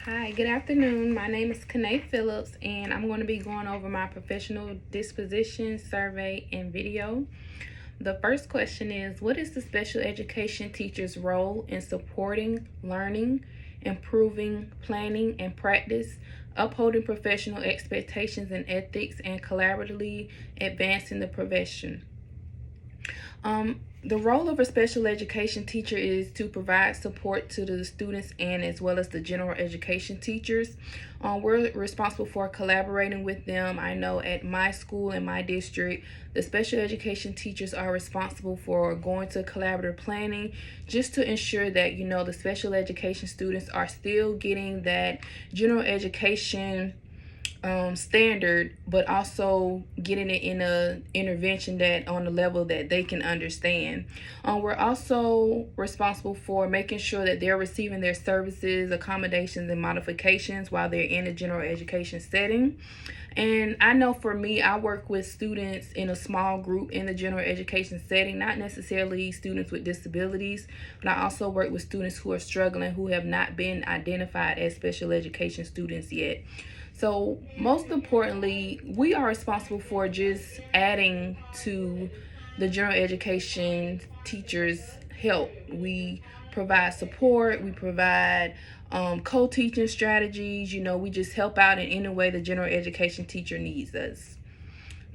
Hi, good afternoon. My name is Kanae Phillips, and I'm going to be going over my professional disposition survey and video. The first question is, what is the special education teacher's role in supporting learning, improving planning and practice, upholding professional expectations and ethics, and collaboratively advancing the profession? The role of a special education teacher is to provide support to the students and as well as the general education teachers. We're responsible for collaborating with them. I know at my school in my district, the special education teachers are responsible for going to collaborative planning just to ensure that, the special education students are still getting that general education standard, but also getting it in a intervention that on the level that they can understand. We're also responsible for making sure that they're receiving their services, accommodations, and modifications while they're in a general education setting. And I know for me, I work with students in a small group in the general education setting, not necessarily students with disabilities, but I also work with students who are struggling, who have not been identified as special education students yet. So most importantly, we are responsible for just adding to the general education teachers' help. We provide support, we provide co-teaching strategies, we just help out in any way the general education teacher needs us.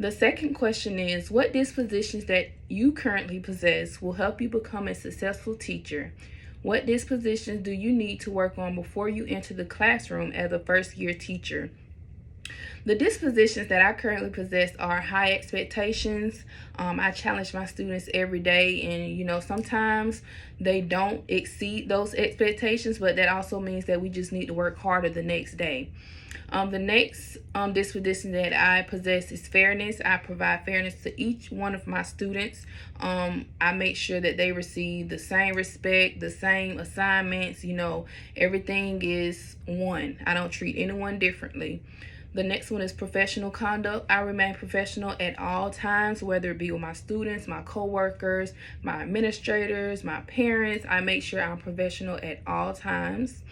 The second question is, what dispositions that you currently possess will help you become a successful teacher? What dispositions do you need to work on before you enter the classroom as a first-year teacher? The dispositions that I currently possess are high expectations. I challenge my students every day, and sometimes they don't exceed those expectations, but that also means that we just need to work harder the next day. The next disposition that I possess is fairness. I provide fairness to each one of my students. I make sure that they receive the same respect, the same assignments. Everything is one. I don't treat anyone differently. The next one is professional conduct. I remain professional at all times, whether it be with my students, my coworkers, my administrators, my parents. I make sure I'm professional at all times.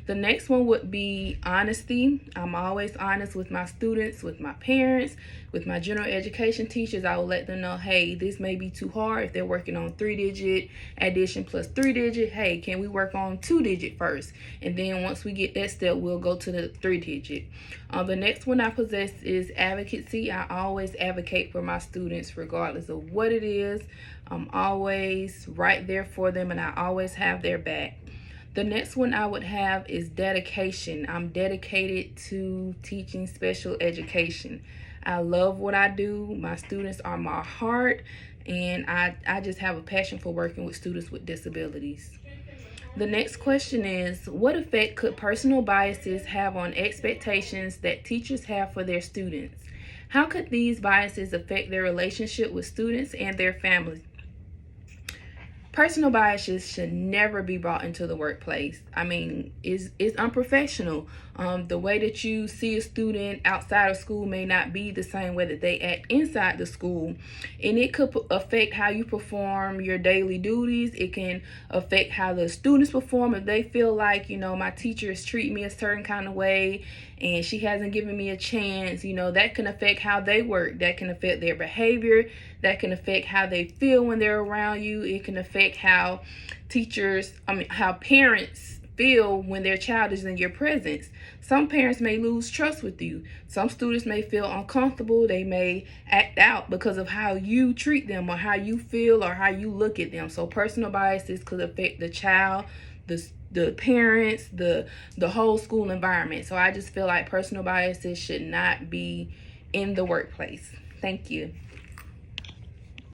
The next one would be honesty. I'm always honest with my students, with my parents, with my general education teachers. I will let them know, hey, this may be too hard. If they're working on 3-digit addition plus 3-digit, hey, can we work on 2-digit first? And then once we get that step, we'll go to the 3-digit. The next one I possess is advocacy. I always advocate for my students regardless of what it is. I'm always right there for them, and I always have their back. The next one I would have is dedication. I'm dedicated to teaching special education. I love what I do. My students are my heart, and I just have a passion for working with students with disabilities. The next question is, what effect could personal biases have on expectations that teachers have for their students? How could these biases affect their relationship with students and their families? Personal biases should never be brought into the workplace. It's unprofessional. The way that you see a student outside of school may not be the same way that they act inside the school. And it could affect how you perform your daily duties. It can affect how the students perform if they feel like, my teacher is treating me a certain kind of way and she hasn't given me a chance. That can affect how they work. That can affect their behavior. That can affect how they feel when they're around you. It can affect how how parents feel when their child is in your presence. Some parents may lose trust with you. Some students may feel uncomfortable. They may act out because of how you treat them or how you feel or how you look at them. So personal biases could affect the child, the parents, the whole school environment. So I just feel like personal biases should not be in the workplace. Thank you.